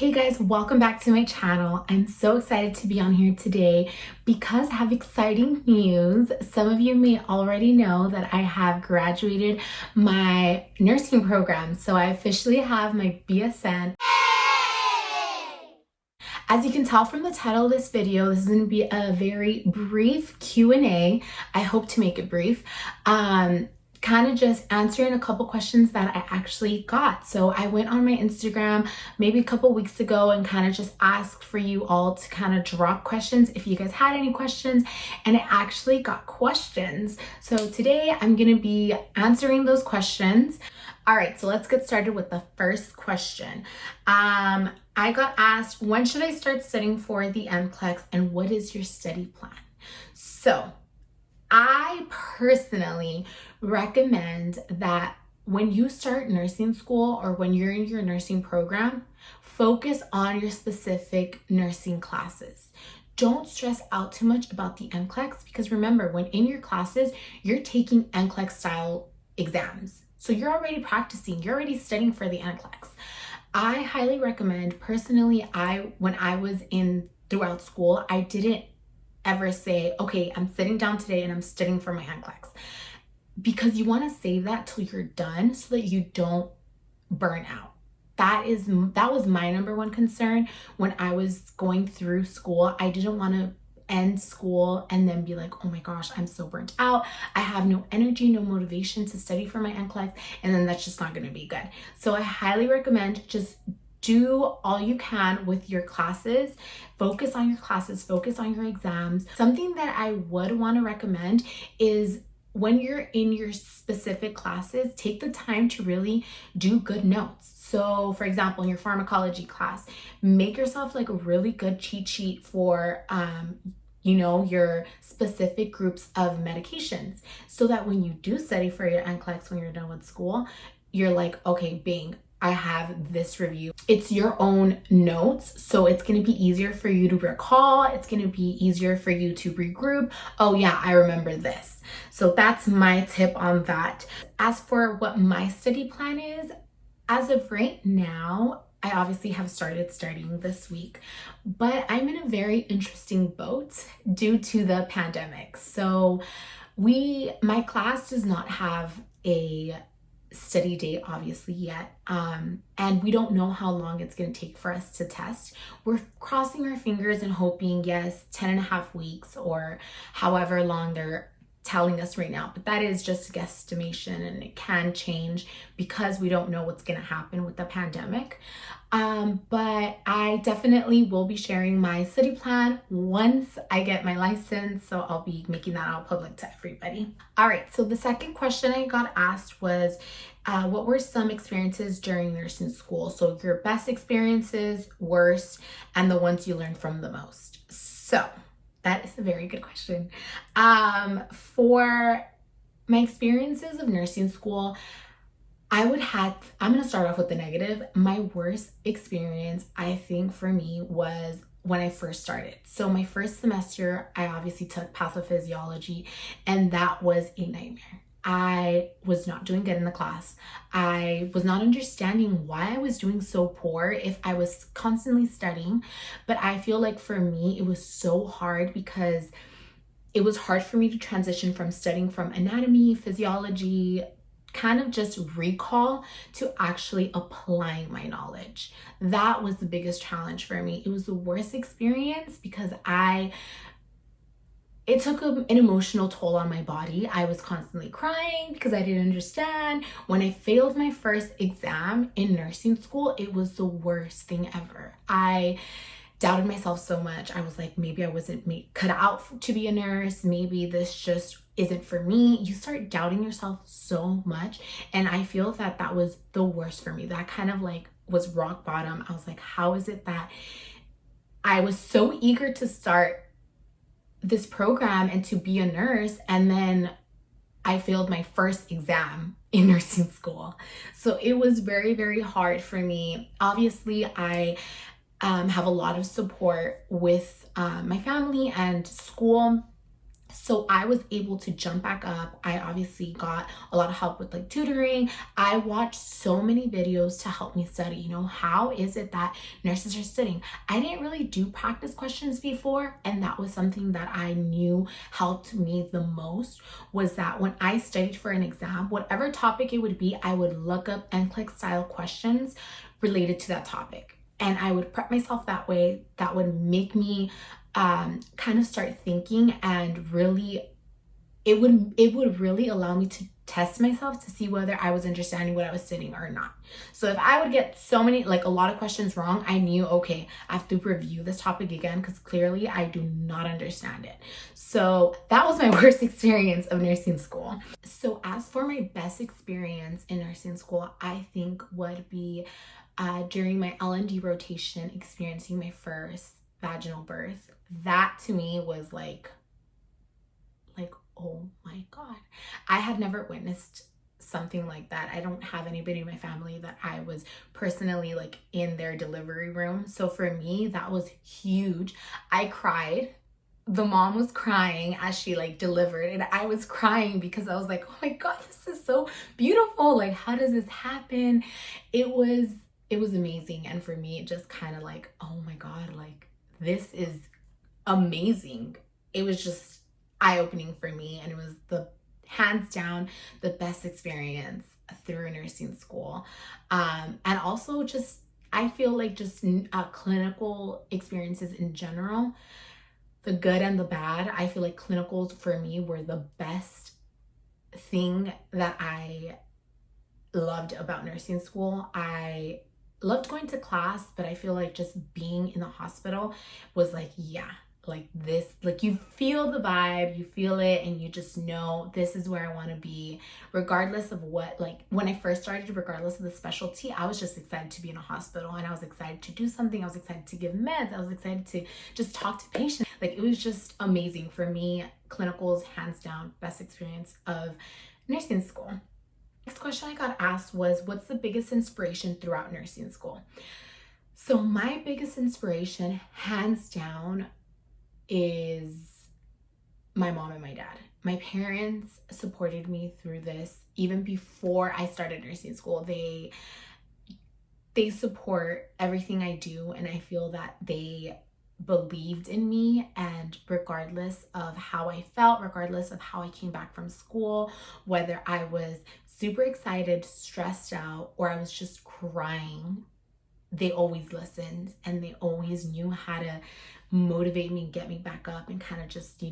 Hey guys, welcome back to my channel. I'm so excited to be on here today because I have exciting news. Some of you may already know that I have graduated my nursing program. So I officially have my BSN. As you can tell from the title of this video, this is going to be a very brief Q&A. I hope to make it brief. Kind of just answering a couple questions that I actually got. So I went on my Instagram maybe a couple weeks ago and kind of just asked for you all to kind of drop questions if you guys had any questions, and I actually got questions. So today I'm going to be answering those questions. All right, so let's get started with the first question. I got asked, when should I start studying for the NCLEX and what is your study plan? So I personally recommend that when you start nursing school or when you're in your nursing program, focus on your specific nursing classes. Don't stress out too much about the NCLEX because remember, when in your classes, you're taking NCLEX style exams. So you're already practicing, you're already studying for the NCLEX. I highly recommend, personally, when I was throughout school, I didn't ever say, okay, I'm sitting down today and I'm studying for my NCLEX, because you want to save that till you're done so that you don't burn out. That was my number one concern when I was going through school. I didn't want to end school and then be like, oh my gosh, I'm so burnt out. I have no energy, no motivation to study for my NCLEX, and then that's just not going to be good. So I highly recommend just do all you can with your classes. Focus on your classes, focus on your exams. Something that I would want to recommend is when you're in your specific classes, take the time to really do good notes. So for example, in your pharmacology class, make yourself like a really good cheat sheet for your specific groups of medications, so that when you do study for your NCLEX when you're done with school, you're like, okay, bang, I have this review. It's your own notes, so it's going to be easier for you to recall. It's going to be easier for you to regroup. Oh yeah, I remember this. So that's my tip on that. As for what my study plan is, as of right now, I obviously have started studying this week, but I'm in a very interesting boat due to the pandemic. So my class does not have a study date obviously yet, and we don't know how long it's going to take for us to test. We're crossing our fingers and hoping, yes, 10.5 weeks or however long they're telling us right now, but that is just a guesstimation and it can change because we don't know what's going to happen with the pandemic. But I definitely will be sharing my study plan once I get my license, so I'll be making that out public to everybody. All right, so the second question I got asked was, what were some experiences during nursing school? So your best experiences, worst, and the ones you learned from the most. So that is a very good question. For my experiences of nursing school, I'm going to start off with the negative. My worst experience, I think, for me was when I first started. So my first semester, I obviously took pathophysiology, and that was a nightmare. I was not doing good in the class. I was not understanding why I was doing so poor if I was constantly studying. But I feel like for me, it was so hard because it was hard for me to transition from studying from anatomy, physiology, kind of just recall, to actually applying my knowledge. That was the biggest challenge for me. It was the worst experience because it took an emotional toll on my body. I was constantly crying because I didn't understand. When I failed my first exam in nursing school, it was the worst thing ever. I doubted myself so much. I was like, maybe I wasn't cut out to be a nurse. Maybe this just isn't for me. You start doubting yourself so much. And I feel that was the worst for me. That kind of like was rock bottom. I was like, how is it that I was so eager to start this program and to be a nurse, and then I failed my first exam in nursing school? So it was very, very hard for me. Obviously, I have a lot of support with my family and school. So I was able to jump back up. I obviously got a lot of help with like tutoring. I watched so many videos to help me study. You know, how is it that nurses are sitting? I didn't really do practice questions before, and that was something that I knew helped me the most, was that when I studied for an exam, whatever topic it would be, I would look up NCLEX style questions related to that topic. And I would prep myself that way. That would make me kind of start thinking, and really it would really allow me to test myself to see whether I was understanding what I was studying or not. So if I would get so many, like a lot of questions wrong, I knew, okay, I have to review this topic again because clearly I do not understand it. So that was my worst experience of nursing school. So as for my best experience in nursing school, I think would be during my L&D rotation, experiencing my first vaginal birth. That to me was like, oh my God. I had never witnessed something like that. I don't have anybody in my family that I was personally like in their delivery room. So for me, that was huge. I cried. The mom was crying as she like delivered, and I was crying because I was like, oh my God, this is so beautiful. Like, how does this happen? It was amazing. And for me, it just kind of like, oh my God, like this is amazing. It was just eye-opening for me, and it was the hands down the best experience through nursing school. And also just, I feel like just clinical experiences in general, the good and the bad, I feel like clinicals for me were the best thing that I loved about nursing school. I loved going to class, but I feel like just being in the hospital was like, yeah, like this, like you feel the vibe, you feel it, and you just know this is where I want to be, regardless of what, like when I first started, regardless of the specialty, I was just excited to be in a hospital, and I was excited to do something. I was excited to give meds. I was excited to just talk to patients. Like it was just amazing for me. Clinicals, hands down, best experience of nursing school. Next question I got asked was, what's the biggest inspiration throughout nursing school? So my biggest inspiration, hands down, is my mom and my dad. My parents supported me through this even before I started nursing school. They support everything I do, and I feel that they believed in me, and regardless of how I felt, regardless of how I came back from school, whether I was super excited, stressed out, or I was just crying, they always listened, and they always knew how to motivate me, get me back up, and kind of just,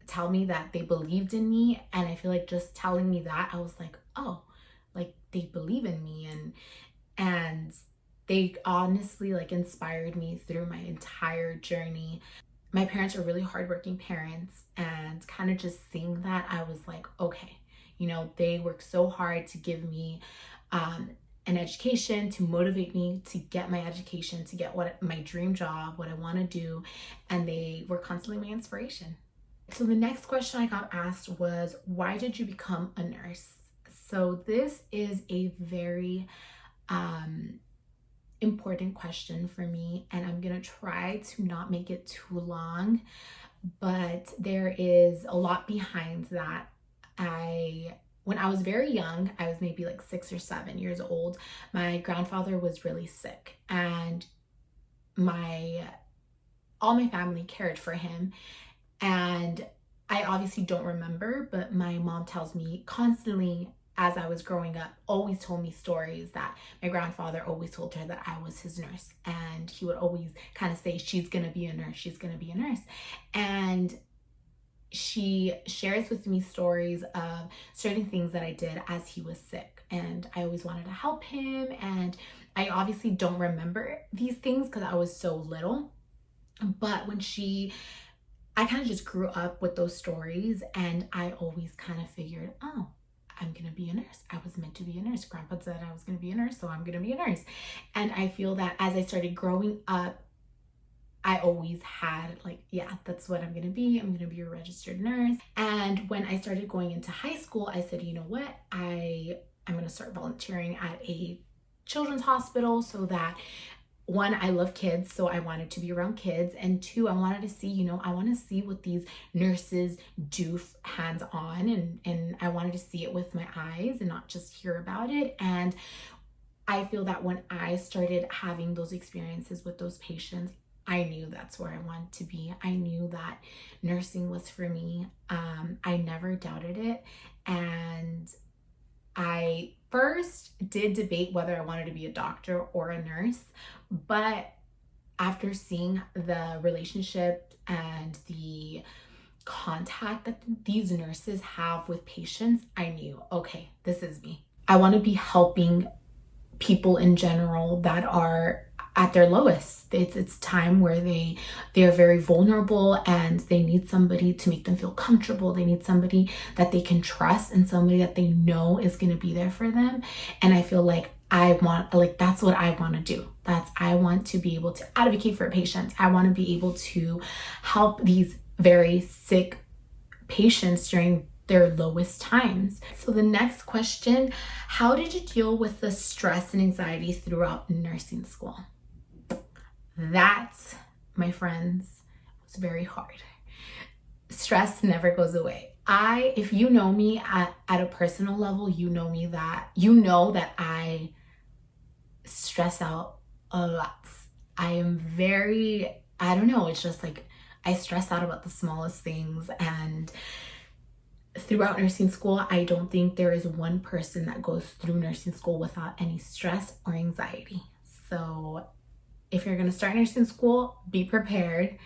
tell me that they believed in me. And I feel like just telling me that, I was like, oh, like they believe in me, and they honestly like inspired me through my entire journey. My parents are really hardworking parents, and kind of just seeing that, I was like, okay, they work so hard to give me an education, to motivate me to get my education, to get what my dream job, what I want to do, and they were constantly my inspiration. So the next question I got asked was, why did you become a nurse? So this is a very important question for me, and I'm gonna try to not make it too long, but there is a lot behind that. When I was very young, I was maybe like 6 or 7 years old, my grandfather was really sick, and all my family cared for him. And I obviously don't remember, but my mom tells me constantly, as I was growing up, always told me stories that my grandfather always told her that I was his nurse. And he would always kind of say, she's going to be a nurse, she's going to be a nurse. And she shares with me stories of certain things that I did as he was sick. And I always wanted to help him. And I obviously don't remember these things because I was so little. But I kind of just grew up with those stories, and I always kind of figured, oh, I'm going to be a nurse. I was meant to be a nurse. Grandpa said I was going to be a nurse, so I'm going to be a nurse. And I feel that as I started growing up, I always had like, yeah, that's what I'm going to be. I'm going to be a registered nurse. And when I started going into high school, I said, you know what? I'm going to start volunteering at a children's hospital so that one, I love kids, so I wanted to be around kids. And two, I wanted to see, I want to see what these nurses do hands on, and I wanted to see it with my eyes and not just hear about it. And I feel that when I started having those experiences with those patients, I knew that's where I wanted to be. I knew that nursing was for me. I never doubted it. And I first did debate whether I wanted to be a doctor or a nurse, but after seeing the relationship and the contact that these nurses have with patients, I knew, okay, this is me. I want to be helping people in general that are at their lowest. It's time where they're very vulnerable and they need somebody to make them feel comfortable. They need somebody that they can trust and somebody that they know is going to be there for them. And I feel like that's what I want to do. I want to be able to advocate for patients. I want to be able to help these very sick patients during their lowest times. So the next question, how did you deal with the stress and anxiety throughout nursing school? That, my friends, was very hard. Stress never goes away. If you know me at a personal level, you know that I stress out a lot. I don't know, it's just like I stress out about the smallest things. And throughout nursing school, I don't think there is one person that goes through nursing school without any stress or anxiety. So if you're going to start nursing school, be prepared.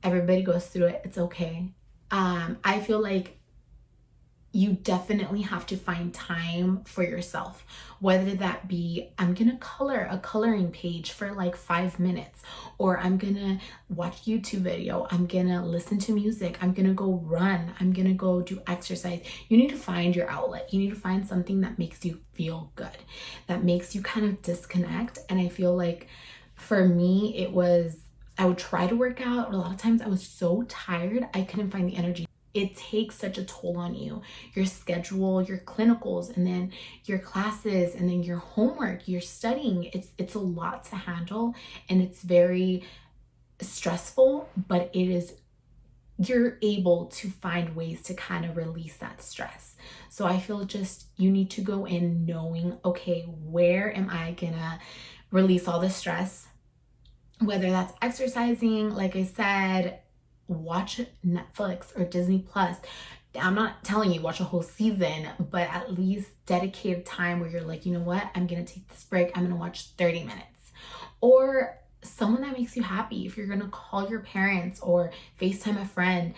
Everybody goes through it. It's okay. I feel like you definitely have to find time for yourself, whether that be I'm gonna color a coloring page for like 5 minutes, or I'm gonna watch YouTube video, I'm gonna listen to music, I'm gonna go run, I'm gonna go do exercise. You need to find your outlet. You need to find something that makes you feel good, that makes you kind of disconnect. And I feel like for me, I would try to work out, but a lot of times I was so tired, I couldn't find the energy. It takes such a toll on you, your schedule, your clinicals, and then your classes, and then your homework, your studying. It's a lot to handle, and it's very stressful, but you're able to find ways to kind of release that stress. So I feel you need to go in knowing, okay, where am I gonna release all the stress? Whether that's exercising, like I said, watch Netflix or Disney Plus. I'm not telling you watch a whole season, but at least dedicate time where you're like, you know what, I'm gonna take this break, I'm gonna watch 30 minutes. Or someone that makes you happy. If you're gonna call your parents or FaceTime a friend,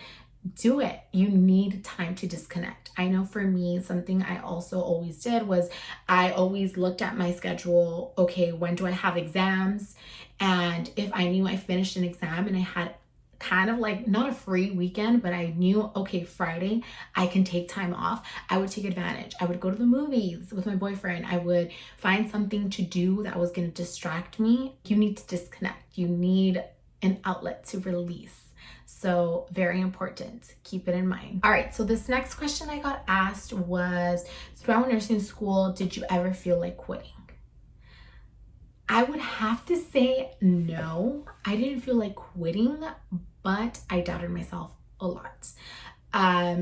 do it. You need time to disconnect. I know for me, something I also always did was I always looked at my schedule. Okay, when do I have exams? And if I knew I finished an exam and I had kind of like not a free weekend, but I knew, okay, Friday I can take time off, I would take advantage. I would go to the movies with my boyfriend. I would find something to do that was going to distract me. You need to disconnect. You need an outlet to release. So very important. Keep it in mind. All right, so this next question I got asked was, throughout nursing school, did you ever feel like quitting? I would have to say no. I didn't feel like quitting, but I doubted myself a lot.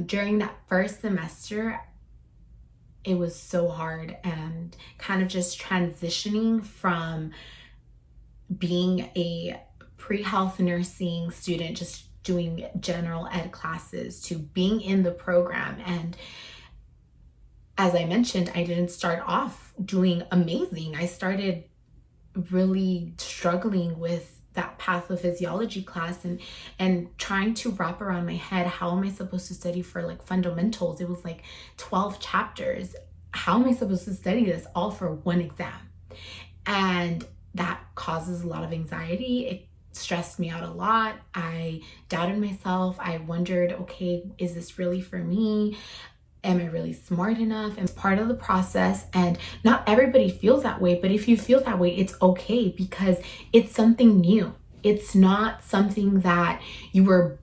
During that first semester, it was so hard, and kind of just transitioning from being a pre-health nursing student, just doing general ed classes, to being in the program. And as I mentioned, I didn't start off doing amazing. I started really struggling with that pathophysiology class and trying to wrap around my head, how am I supposed to study for like fundamentals? It was like 12 chapters. How am I supposed to study this all for one exam? And that causes a lot of anxiety. It stressed me out a lot. I doubted myself. I wondered, okay, is this really for me? Am I really smart enough? And it's part of the process, and not everybody feels that way, but if you feel that way, it's okay, because it's something new. It's not something that that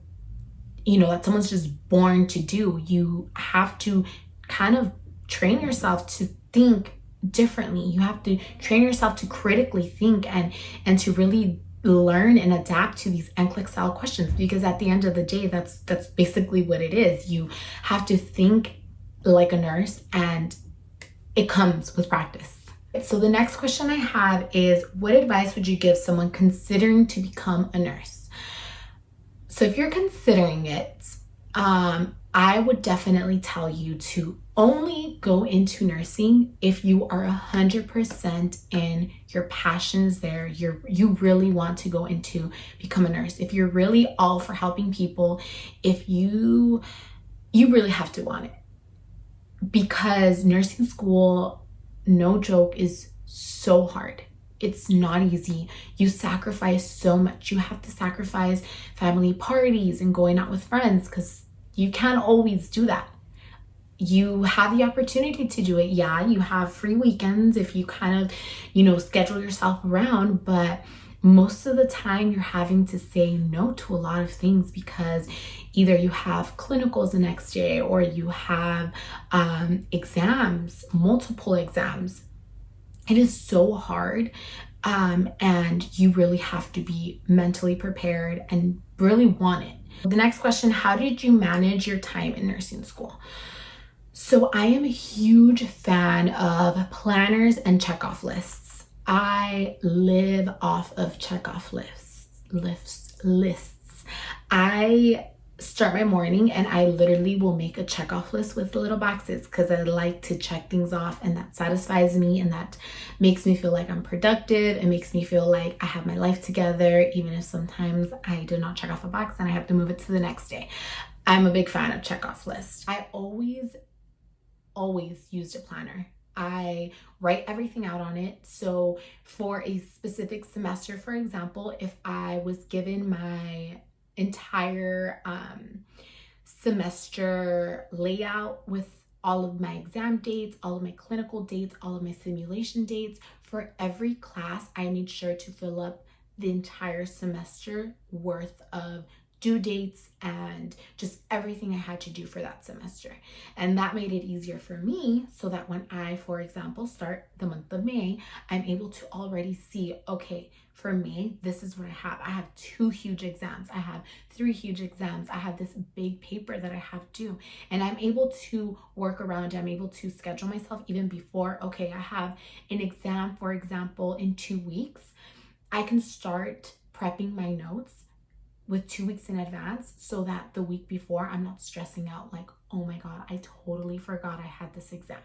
someone's just born to do. You have to kind of train yourself to think differently. You have to train yourself to critically think and to really learn and adapt to these NCLEX style questions, because at the end of the day, that's basically what it is. You have to think like a nurse, and it comes with practice. So the next question I have is, what advice would you give someone considering to become a nurse? So if you're considering it, I would definitely tell you to only go into nursing if you are 100% in, your passion's there, you really want to go into become a nurse. If you're really all for helping people, if you really have to want it, because nursing school, no joke, is so hard. It's not easy. You sacrifice so much. You have to sacrifice family parties and going out with friends, because you can't always do that. You have the opportunity to do it. Yeah, you have free weekends if you kind of, schedule yourself around, but most of the time you're having to say no to a lot of things, because either you have clinicals the next day, or you have exams, multiple exams. It is so hard, and you really have to be mentally prepared and really want it. The next question, how did you manage your time in nursing school? So I am a huge fan of planners and checkoff lists. I live off of checkoff lists. I start my morning and I literally will make a checkoff list with little boxes, because I like to check things off, and that satisfies me, and that makes me feel like I'm productive. It makes me feel like I have my life together, even if sometimes I do not check off a box and I have to move it to the next day. I'm a big fan of checkoff lists. I always used a planner. I write everything out on it. So for a specific semester, for example, if I was given my entire semester layout with all of my exam dates, all of my clinical dates, all of my simulation dates, for every class, I made sure to fill up the entire semester worth of due dates and just everything I had to do for that semester. And that made it easier for me, so that when I, for example, start the month of May, I'm able to already see, okay, for May, this is what I have. I have 2 huge exams. I have 3 huge exams. I have this big paper that I have due. And I'm able to work around, I'm able to schedule myself even before, okay, I have an exam, for example, in 2 weeks. I can start prepping my notes with 2 weeks in advance, so that the week before I'm not stressing out like, oh my God, I totally forgot I had this exam.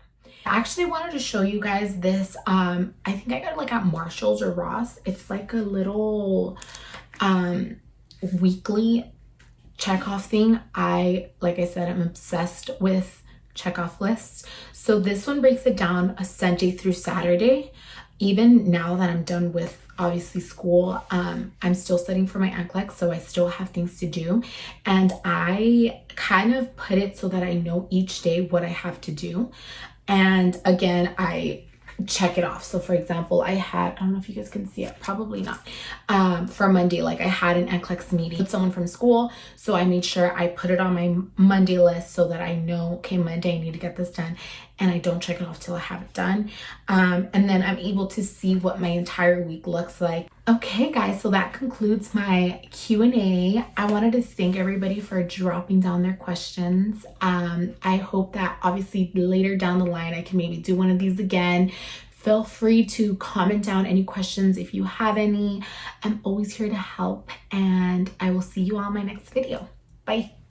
I actually wanted to show you guys this. I think I got it like at Marshall's or Ross. It's like a little weekly checkoff thing. Like I said, I'm obsessed with checkoff lists. So this one breaks it down a Sunday through Saturday. Even now that I'm done with obviously school, I'm still studying for my NCLEX, so I still have things to do. And I kind of put it so that I know each day what I have to do. And again, I check it off. So for example, I don't know if you guys can see it, probably not. For Monday, like I had an NCLEX meeting with someone from school. So I made sure I put it on my Monday list so that I know, okay, Monday I need to get this done. And I don't check it off till I have it done. And then I'm able to see what my entire week looks like. Okay guys, so that concludes my Q&A. I wanted to thank everybody for dropping down their questions. I hope that obviously later down the line I can maybe do one of these again. Feel free to comment down any questions if you have any. I'm always here to help, and I will see you on my next video. Bye.